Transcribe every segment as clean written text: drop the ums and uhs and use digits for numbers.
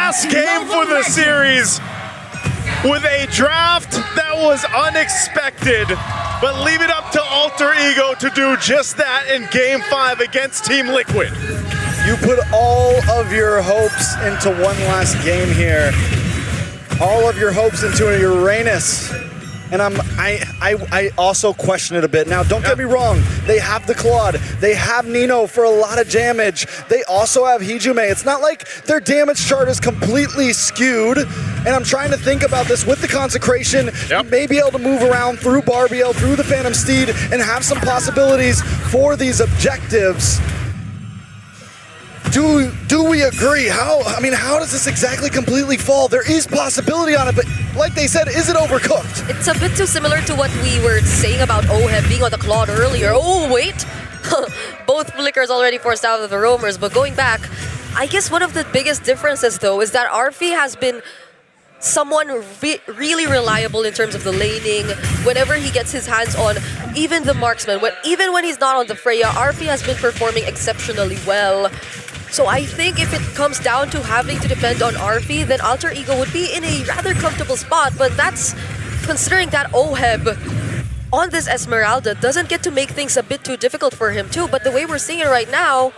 last game for the series with a draft that was unexpected, but leave it up to Alter Ego to do just that in Game 5 against Team Liquid. You put all of your hopes into one last game here. All of your hopes into a Uranus. And I also question it a bit. Now, don't get me wrong. They have the Claude. They have Nino for a lot of damage. They also have Hijume. It's not like their damage chart is completely skewed. And I'm trying to think about this with the Consecration. You may be able to move around through Barbiel, through the Phantom Steed, and have some possibilities for these objectives. Do we agree? How does this exactly completely fall? There is possibility on it, but like they said, is it overcooked? It's a bit too similar to what we were saying about Oheb being on the Claude earlier. Oh, wait! Both flickers already forced out of the roamers, but going back, I guess one of the biggest differences, though, is that Arfi has been someone really reliable in terms of the laning. Whenever he gets his hands on even the marksman, even when he's not on the Freya, Arfi has been performing exceptionally well. So I think if it comes down to having to depend on Arfi, then Alter Ego would be in a rather comfortable spot, but that's considering that Oheb on this Esmeralda doesn't get to make things a bit too difficult for him too, but the way we're seeing it right now,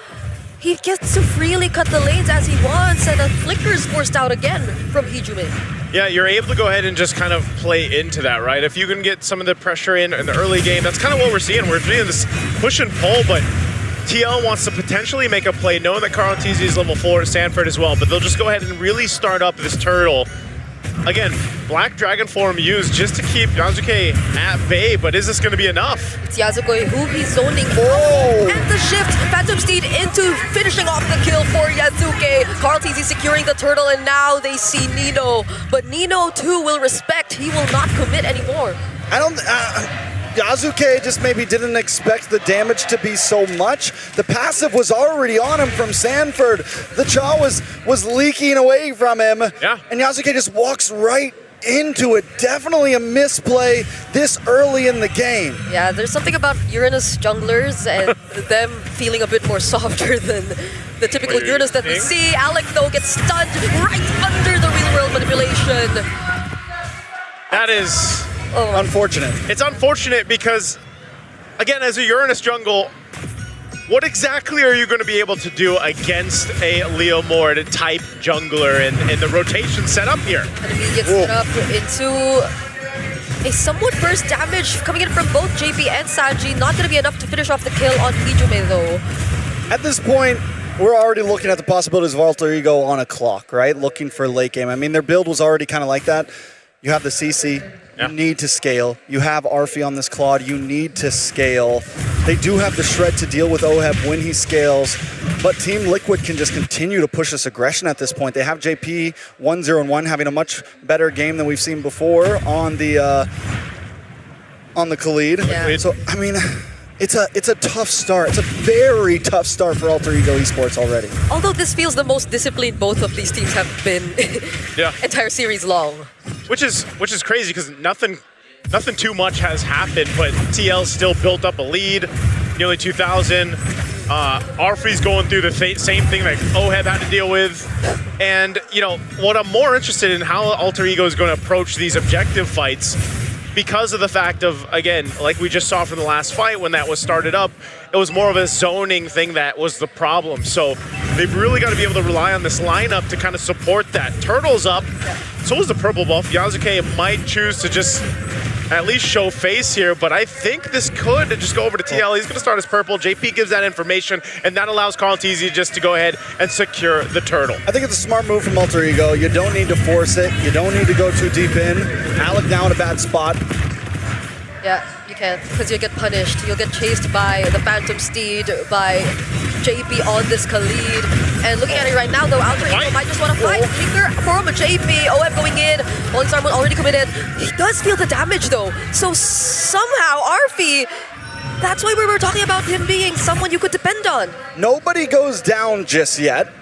he gets to freely cut the lanes as he wants, and the flicker's forced out again from Hijume. Yeah, you're able to go ahead and just kind of play into that, right? If you can get some of the pressure in the early game, that's kind of what we're seeing. We're seeing this push and pull, but TL wants to potentially make a play, knowing that Carl TZ is level 4 at Sanford as well, but they'll just go ahead and really start up this turtle. Again, Black Dragon form used just to keep Yasuke at bay, but is this going to be enough? It's Yasuke who he's zoning. And the shift, Phantom Steed into finishing off the kill for Yasuke. Carl TZ securing the turtle, and now they see Nino. But Nino too will respect, he will not commit anymore. Yasuke just maybe didn't expect the damage to be so much. The passive was already on him from Sanford. The Cha was leaking away from him. Yeah. And Yasuke just walks right into it. Definitely a misplay this early in the game. Yeah, there's something about Uranus junglers and them feeling a bit more softer than the typical Uranus that we see. Alec, though, gets stunned right under the real-world manipulation. That is unfortunate. It's unfortunate because, again, as a Uranus jungle, what exactly are you going to be able to do against a Leo Mord type jungler and the rotation set up here? And he gets set up into a somewhat burst damage coming in from both JP and Sanji. Not going to be enough to finish off the kill on Hijume, though. At this point, we're already looking at the possibilities of Alter Ego on a clock, right? Looking for late game. I mean, their build was already kind of like that. You have the CC. You need to scale. You have Arfi on this Claude. You need to scale. They do have the shred to deal with Oheb when he scales, but Team Liquid can just continue to push this aggression at this point. They have JP 1-0-1 having a much better game than we've seen before on the Khalid. Yeah. So I mean, it's a tough start. It's a very tough start for Alter Ego Esports already. Although this feels the most disciplined both of these teams have been entire series long. Which is crazy because nothing too much has happened, but TL still built up a lead, nearly 2,000. Arfi's going through the same thing that Oheb had to deal with. And, you know, what I'm more interested in how Alter Ego is going to approach these objective fights, because of the fact of, again, like we just saw from the last fight when that was started up, it was more of a zoning thing that was the problem. So they've really got to be able to rely on this lineup to kind of support that. Turtle's up, so is the purple buff. Yasuke might choose to just at least show face here, but I think this could just go over to TL. He's going to start as purple. JP gives that information, and that allows Carl TZ just to go ahead and secure the turtle. I think it's a smart move from Alter Ego. You don't need to force it. You don't need to go too deep in. Alec now in a bad spot. Yeah, you can't, because you'll get punished. You'll get chased by the Phantom Steed, by JP on this Khalid. And looking at it right now, though, Alter Ego might just want to fight. Finger from JP. OF going in. Only Sarmon already committed. He does feel the damage, though. So somehow, Arfi, that's why we were talking about him being someone you could depend on. Nobody goes down just yet.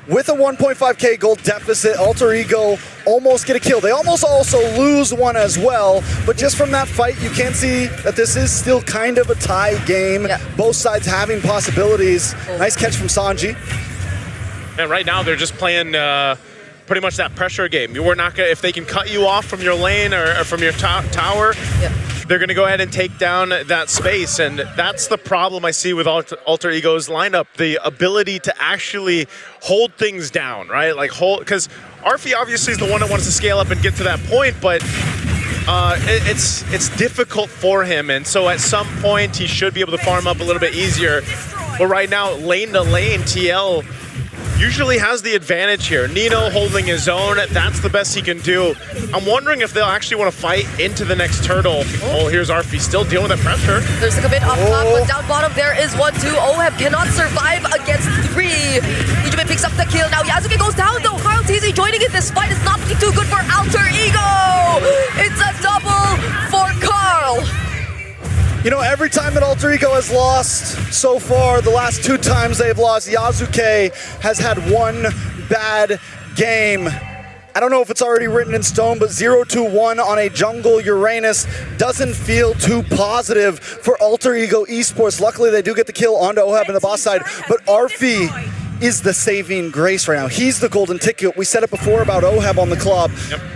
With a 1.5k gold deficit, Alter Ego almost get a kill. They almost also lose one as well, but just from that fight, you can see that this is still kind of a tie game. Yeah. Both sides having possibilities. Nice catch from Sanji. And right now, they're just playing pretty much that pressure game. You were not gonna, if they can cut you off from your lane or from your tower, they're going to go ahead and take down that space, and that's the problem I see with Alter Ego's lineup, the ability to actually hold things down, right? Like because Arfi obviously is the one that wants to scale up and get to that point, but it's difficult for him, and so at some point he should be able to farm up a little bit easier. But right now, lane to lane, TL usually has the advantage here. Nino holding his own, that's the best he can do. I'm wondering if they'll actually want to fight into the next turtle. Oh, here's Arfi still dealing with that pressure. There's like a bit up top, but down bottom there is 1-2. OHEB cannot survive against 3. Ijume picks up the kill. Now Yasuke goes down though. Carl TZ joining in this fight is not looking too good for Alter Ego. It's a double for Carl. You know, every time that Alter Ego has lost so far, the last 2 times they've lost, Yasuke has had one bad game. I don't know if it's already written in stone, but 0-1 on a jungle Uranus doesn't feel too positive for Alter Ego Esports. Luckily, they do get the kill onto OHEB in the boss side, but Arfi is the saving grace right now. He's the golden ticket. We said it before about OHEB on the club.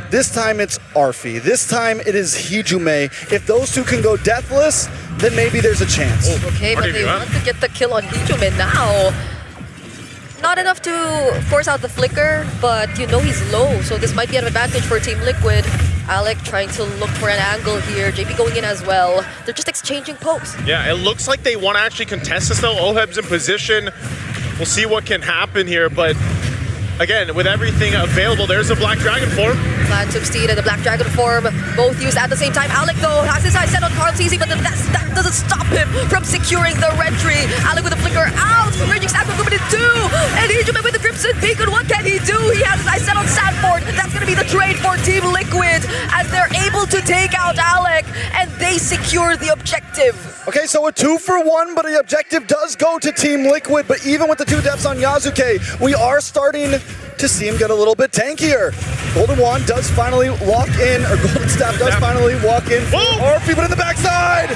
This time it's Arfi. This time it is Hijume. If those two can go deathless, then maybe there's a chance. Okay, but they want to get the kill on Hijume now. Not enough to force out the flicker, but you know he's low, so this might be an advantage for Team Liquid. Alec trying to look for an angle here. JP going in as well. They're just exchanging pokes. Yeah, it looks like they want to actually contest this though. OHEB's in position. We'll see what can happen here, but again, with everything available, there's a Black Dragon form. Phantom Steed and the Black Dragon form, both used at the same time. Alec, though, has his eyes set on Carl TZ, but that doesn't stop him from securing the entry. Alec with a flicker out, Raging Snap moving in 2, and Hijume with the Crimson Beacon. What can he do? He has his eyes set on Sanford. That's going to be the trade for Team Liquid as they're able to take out Alec, and they secure the objective. Okay, so a 2-for-1, but the objective does go to Team Liquid, but even with the 2 deaths on Yasuke, we are starting to see him get a little bit tankier. Golden Wand does finally lock in, or Golden Staff does finally walk in for Arfi, but in the backside!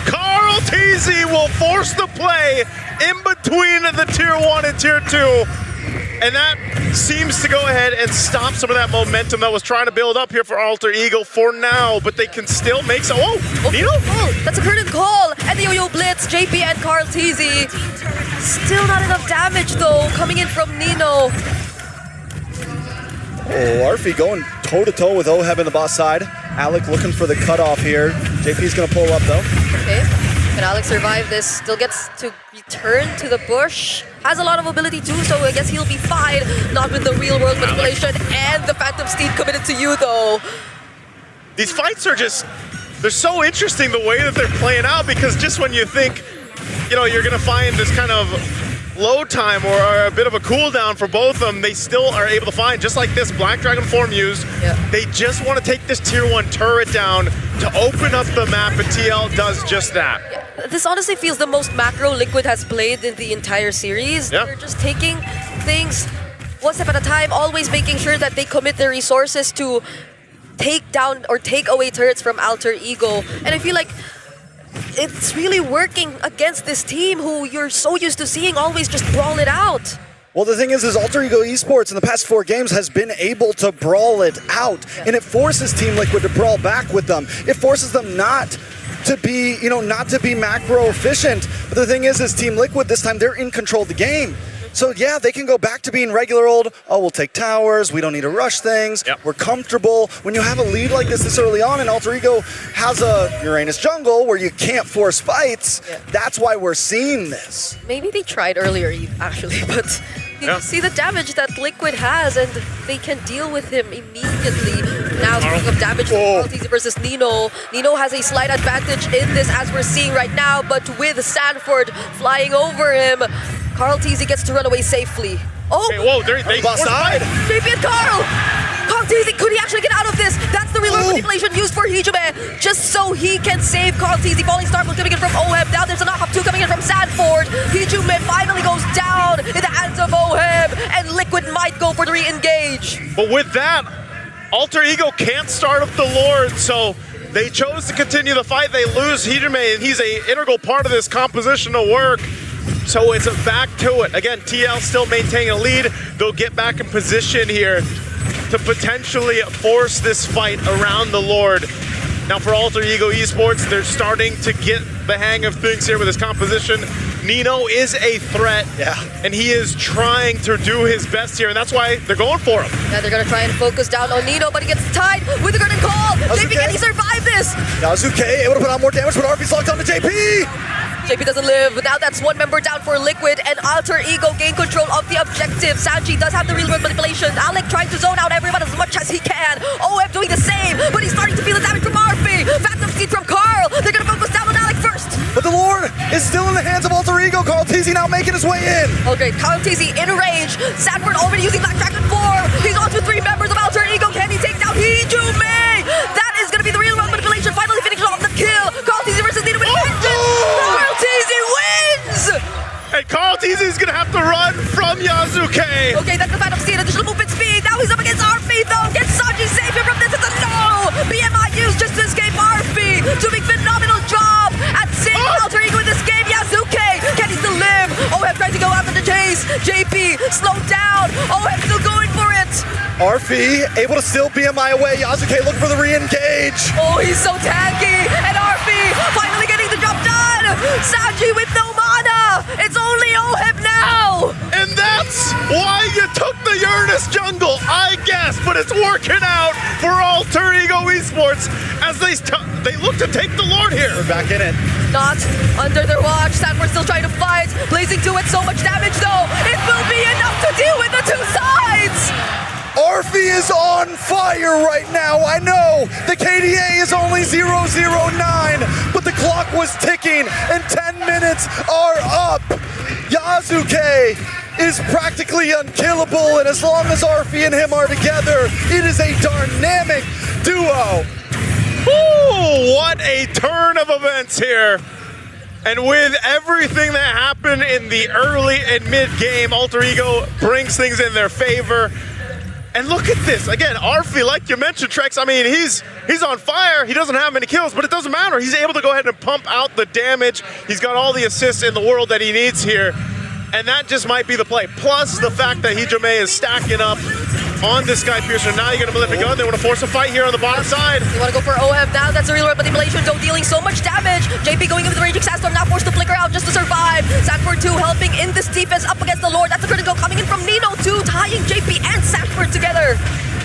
Carl TZ will force the play in between the Tier 1 and Tier 2. And that seems to go ahead and stop some of that momentum that was trying to build up here for Alter Ego for now, but they can still make some. Nino? Oh, that's a curtain call. And the Yo-Yo Blitz, JP and Carl TZ. Still not enough damage though, coming in from Nino. Oh, Arfi going toe-to-toe with OHEB in the boss side. Alec looking for the cutoff here. JP's gonna pull up though. Okay. Can Alex survive this? Still gets to return to the bush. Has a lot of ability too, so I guess he'll be fine. Not with the real world manipulation and the Phantom Steed committed to you though. These fights are just, they're so interesting the way that they're playing out, because just when you think, you know, you're gonna find this kind of low time or a bit of a cooldown for both of them, they still are able to find, just like this Black Dragon form used. They just want to take this Tier 1 turret down to open up the map, and TL does just that. This honestly feels the most macro Liquid has played in the entire series. They're just taking things one step at a time, always making sure that they commit their resources to take down or take away turrets from Alter Ego. And I feel like it's really working against this team who you're so used to seeing always just brawl it out. Well, the thing is Alter Ego Esports in the past 4 games has been able to brawl it out, and it forces Team Liquid to brawl back with them. It forces them not to be, not to be macro efficient. But the thing is Team Liquid this time, they're in control of the game. So yeah, they can go back to being regular old, we'll take towers, we don't need to rush things, we're comfortable. When you have a lead like this early on, and Alter Ego has a Uranus jungle where you can't force fights, that's why we're seeing this. Maybe they tried earlier, actually, but you see the damage that Liquid has, and they can deal with him immediately. Now, speaking of damage for TZ versus Nino, Nino has a slight advantage in this, as we're seeing right now, but with Sanford flying over him, Carl TZ gets to run away safely. Okay, whoa, they boss side. JP and Carl! Carl TZ, could he actually get out of this? That's the real manipulation used for Hijume, just so he can save Carl TZ. Falling Star was coming in from OHEB. Now there's a knock-up 2 coming in from Sanford. Hijume finally goes down in the hands of OHEB, and Liquid might go for the re-engage. But with that, Alter Ego can't start up the Lord, so they chose to continue the fight. They lose Hijume, and he's an integral part of this compositional work. So it's back to it. Again, TL still maintaining a lead. They'll get back in position here to potentially force this fight around the Lord. Now for Alter Ego Esports, they're starting to get the hang of things here with his composition. Nino is a threat, and he is trying to do his best here, and that's why they're going for him. Yeah, they're gonna try and focus down on Nino, but he gets tied with the Garden Call. JP, can he survive this? Yasuke able to put on more damage, but RP's locked onto JP. JP doesn't live. Now that's one member down for Liquid, and Alter Ego gain control of the objective. Sanji does have the real world manipulation. Alec trying to zone out everyone as much as he can. OF doing the same, but he's starting to feel the damage from Arfi. Phantom Seed from Carl. They're gonna focus down on Alec first. But the Lord is still in the hands of Alter Ego. Carl TZ now making his way in. Okay, Carl TZ in range. Sanford already using Black Dragon 4. He's on to 3 members of Alter Ego. Can he take down Hijume? That is gonna be the real world manipulation. Finally finishing off the kill. Carl TZ versus Nino with vengeance. Carl TZ wins! And Carl TZ is gonna have to run from Yasuke. Okay, that's the Phantom Seed, additional movement speed. Now he's up against Arfi though. Can Sanji save him from this? It's a no! BMI used just to escape Arfi. Doing phenomenal job at saving Alter Ego in this game. Yasuke, can he still live? OF trying to go after the chase. JP, slow down. OF still going for it. Arfi able to steal BMI away. Yasuke looking for the re-engage. Oh, he's so tanky. And Arfi finally getting the job done. Sanji with no mana. It's only OF now. And that's why you took the Uranus jungle, I guess, but it's working out for Alter Ego Esports as they look to take the Lord here. We're back in it. Not under their watch. Sanford still trying to fight. Blazing to it, so much damage though. It will be enough to deal with the two sides. Arfi is on fire right now. I know the KDA is only 009, but the clock was ticking and 10 minutes are up. Yasuke is practically unkillable, and as long as Arfi and him are together, it is a dynamic duo. Ooh, what a turn of events here. And with everything that happened in the early and mid game, Alter Ego brings things in their favor. And look at this. Again, Arfi, like you mentioned, Trex, I mean, he's on fire. He doesn't have many kills, but it doesn't matter. He's able to go ahead and pump out the damage. He's got all the assists in the world that he needs here. And that just might be the play. Plus the fact that Hijume is stacking up on this Sky Piercer. Now you're going to Mlbb gun. They want to force a fight here on the bottom side. You want to go for OF now. That's a real world manipulation, though, dealing so much damage. JP going in with the Raging Sandstorm, now forced to flicker out just to survive. Sanford 2 helping in this defense up against the Lord. That's a critical coming in from Nino 2, tying JP and Sanford together.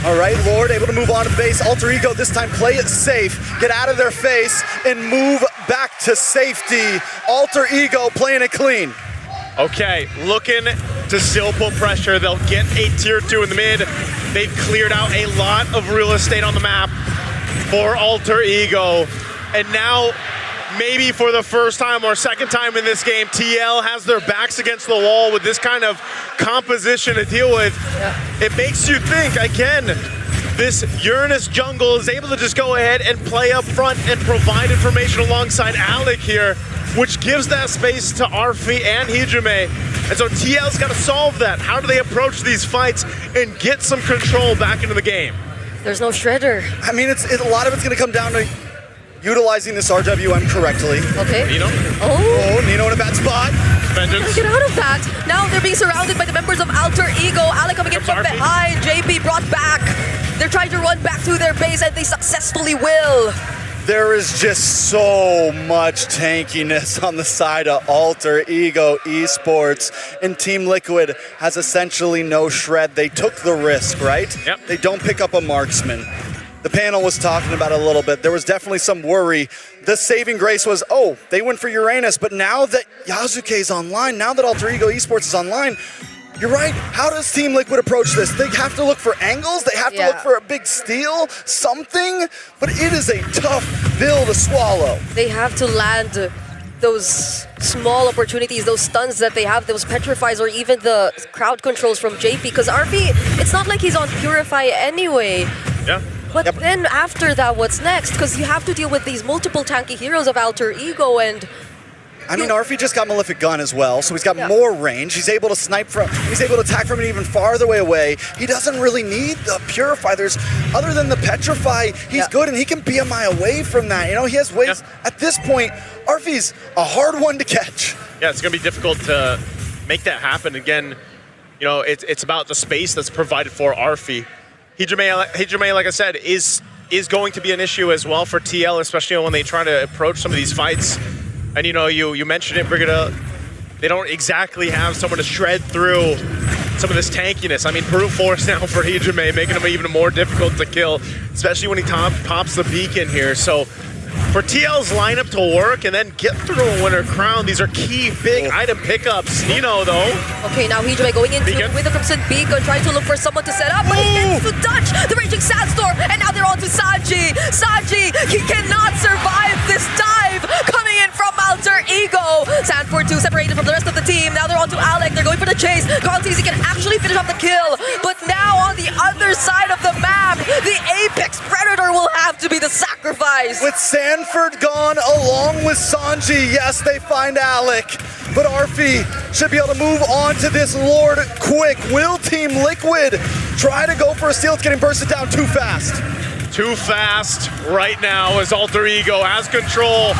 All right, Lord able to move on to the base. Alter Ego this time play it safe, get out of their face, and move back to safety. Alter Ego playing it clean. Okay, looking to still put pressure. They'll get a tier 2 in the mid. They've cleared out a lot of real estate on the map for Alter Ego. And now, maybe for the first time or second time in this game, TL has their backs against the wall with this kind of composition to deal with. Yeah. It makes you think, again, this Uranus jungle is able to just go ahead and play up front and provide information alongside Alec here, which gives that space to Arfi and Hijume. And so TL's got to solve that. How do they approach these fights and get some control back into the game? There's no Shredder. I mean, a lot of it's going to come down to utilizing this RWM correctly. Okay. Nino? Oh, Nino in a bad spot. Vengeance. Get out of that. Now they're being surrounded by the members of Alter Ego. Alec coming in from behind. JP brought back. They're trying to run back to their base, and they successfully will. There is just so much tankiness on the side of Alter Ego Esports, and Team Liquid has essentially no shred. They took the risk, right? Yep. They don't pick up a marksman. The panel was talking about it a little bit. There was definitely some worry. The saving grace was, oh, they went for Uranus, but now that Yasuke is online, now that Alter Ego Esports is online, you're right. How does Team Liquid approach this? They have to look for angles. They have to look for a big steal, something. But it is a tough pill to swallow. They have to land those small opportunities, those stuns that they have, those petrifies, or even the crowd controls from JP. Because RP, it's not like he's on Purify anyway. Yeah. But then after that, what's next? Because you have to deal with these multiple tanky heroes of Alter Ego, and I mean, Arfi just got Malefic Gun as well, so he's got more range. He's able to snipe from, he's able to attack from an even farther away. He doesn't really need the Purify. There's, other than the Petrify, he's good, and he can be a mile away from that. You know, he has ways, at this point, Arfi's a hard one to catch. Yeah, it's going to be difficult to make that happen. Again, you know, it's about the space that's provided for Arfi. Hijime, like I said, is going to be an issue as well for TL, especially when they try to approach some of these fights. And you know, you mentioned it, Brigitte, they don't exactly have someone to shred through some of this tankiness. I mean, brute force now for Hijime, making him even more difficult to kill, especially when he pops the beacon here. So for TL's lineup to work and then get through a winner crown, these are key big item pickups. Nino, though. Okay, now Hijime going into with the Crimson Beacon, trying to look for someone to set up, but he gets to dodge the Raging Sandstorm, and now they're on to Sanji. Sanji, he cannot survive this dive coming in from Alter Ego. Sanford 2 separated from the rest of the team. Now they're on to Alec. They're going for the chase. Carl Teasy can actually finish off the kill, but now on the other side of the map, the Apex Predator will have to be the sacrifice. With Sanford gone along with Sanji, yes, they find Alec, but Arfi should be able to move on to this Lord quick. Will Team Liquid try to go for a steal? It's getting bursted down too fast. Too fast right now as Alter Ego has control.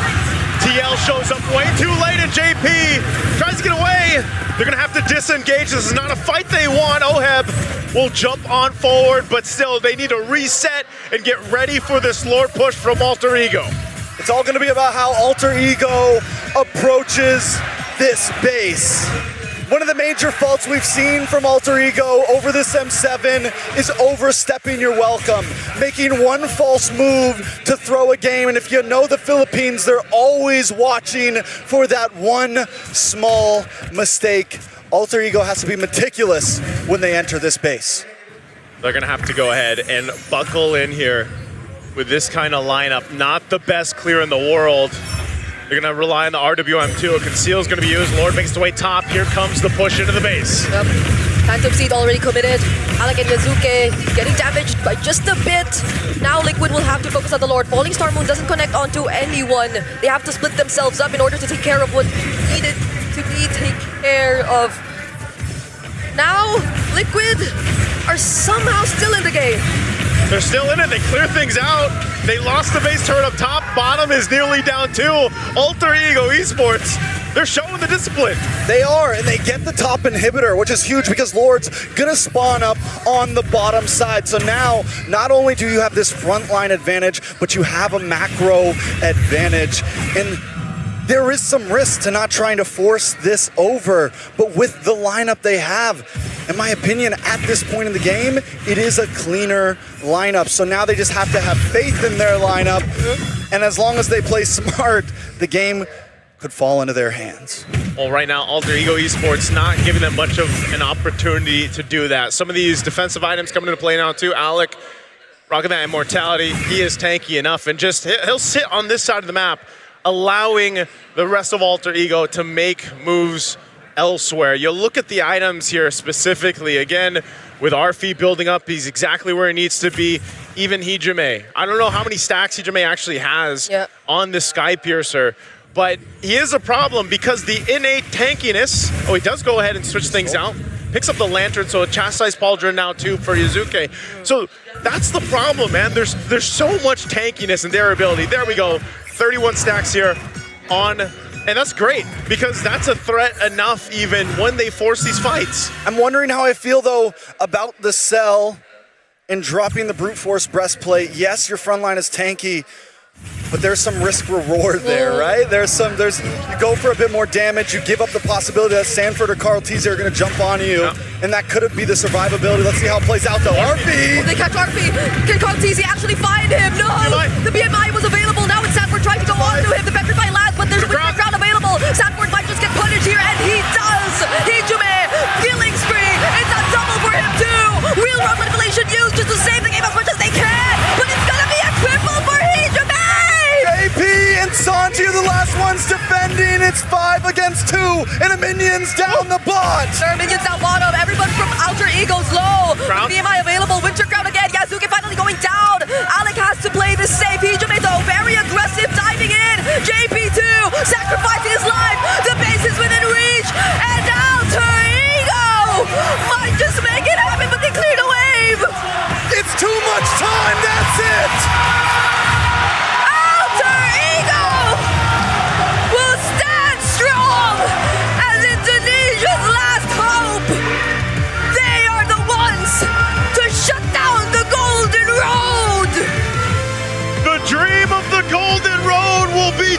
TL shows up way too late, and JP tries to get away. They're gonna have to disengage. This is not a fight they want. Oheb will jump on forward, but still they need to reset and get ready for this Lord push from Alter Ego. It's all gonna be about how Alter Ego approaches this base. One of the major faults we've seen from Alter Ego over this M7 is overstepping your welcome, making one false move to throw a game. And if you know the Philippines, they're always watching for that one small mistake. Alter Ego has to be meticulous when they enter this base. They're gonna have to go ahead and buckle in here with this kind of lineup. Not the best clear in the world. They're gonna rely on the RWM2. A conceal is gonna be used. Lord makes his way top. Here comes the push into the base. Yep. Phantom Seed already committed. Alec and Yazuke getting damaged by just a bit. Now Liquid will have to focus on the Lord. Falling Star Moon doesn't connect onto anyone. They have to split themselves up in order to take care of what needed to be taken care of. Now Liquid are somehow still in the game. They're still in it. They clear things out. They lost the base turret up top. Bottom is nearly down too. Alter Ego Esports, they're showing the discipline. They are, and they get the top inhibitor, which is huge because Lord's gonna spawn up on the bottom side. So now, not only do you have this frontline advantage, but you have a macro advantage. And there is some risk to not trying to force this over, but with the lineup they have, in my opinion, at this point in the game, it is a cleaner lineup. So now they just have to have faith in their lineup, and as long as they play smart, the game could fall into their hands. Well, right now, Alter Ego Esports not giving them much of an opportunity to do that. Some of these defensive items coming into play now too. Alec, rocking that immortality, he is tanky enough, and just he'll sit on this side of the map, allowing the rest of Alter Ego to make moves elsewhere. You look at the items here specifically, again, with Arfi building up, he's exactly where he needs to be. Even Hijime. I don't know how many stacks Hijime actually has on this Sky Piercer, but he is a problem because the innate tankiness, he does go ahead and switch things out. Picks up the Lantern, so a Chastised Pauldron now too for Yazuke. So that's the problem, man. There's so much tankiness in their ability. There we go. 31 stacks here on, and that's great because that's a threat enough even when they force these fights. I'm wondering how I feel though about the Cell and dropping the Brute Force Breastplate. Yes, your front line is tanky, but there's some risk reward there, right? You go for a bit more damage, you give up the possibility that Sanford or Carl Teasy are gonna jump on you, and that could be the survivability. Let's see how it plays out though. Arfi! They catch Arfi. Can Carl Teasy actually find him? No! The BMI was available. Now it's Sanford trying to go on to him. The Petrify lands, but there's a winter ground available. Sanford might just get punished here, and he does! Hijime, killing spree. It's a double for him too! Real run manipulation used just to save the game as much as they can, but it's gonna be a triple for Hijime! AP and Sanji are the last ones defending. It's 5 against 2, and the minions down the bot. There are minions down bottom. Everyone from Alter Ego's low. With BMI available. Winter Crown again. Yazuke finally going down. Alec has to play this safe. Hijime though, very aggressive, diving in. JP2 sacrificing his life.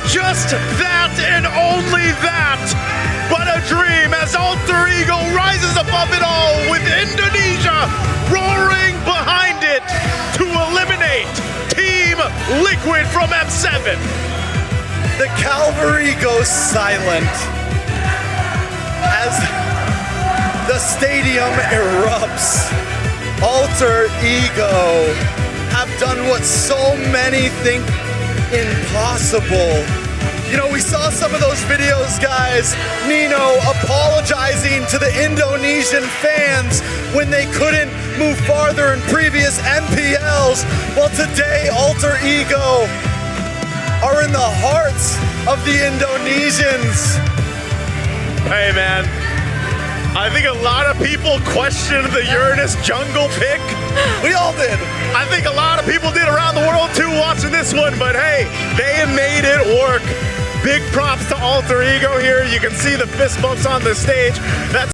Just that and only that. But a dream as Alter Ego rises above it all with Indonesia roaring behind it to eliminate Team Liquid from M7. The cavalry goes silent as the stadium erupts. Alter Ego have done what so many think impossible. You know, we saw some of those videos, guys. Nino apologizing to the Indonesian fans when they couldn't move farther in previous MPLs. Well, today, Alter Ego are in the hearts of the Indonesians. Hey, man. I think a lot of people questioned the Uranus jungle pick. We all did. I think a lot of people did around the world too watching this one, but hey, they made it work. Big props to Alter Ego here. You can see the fist bumps on the stage. That's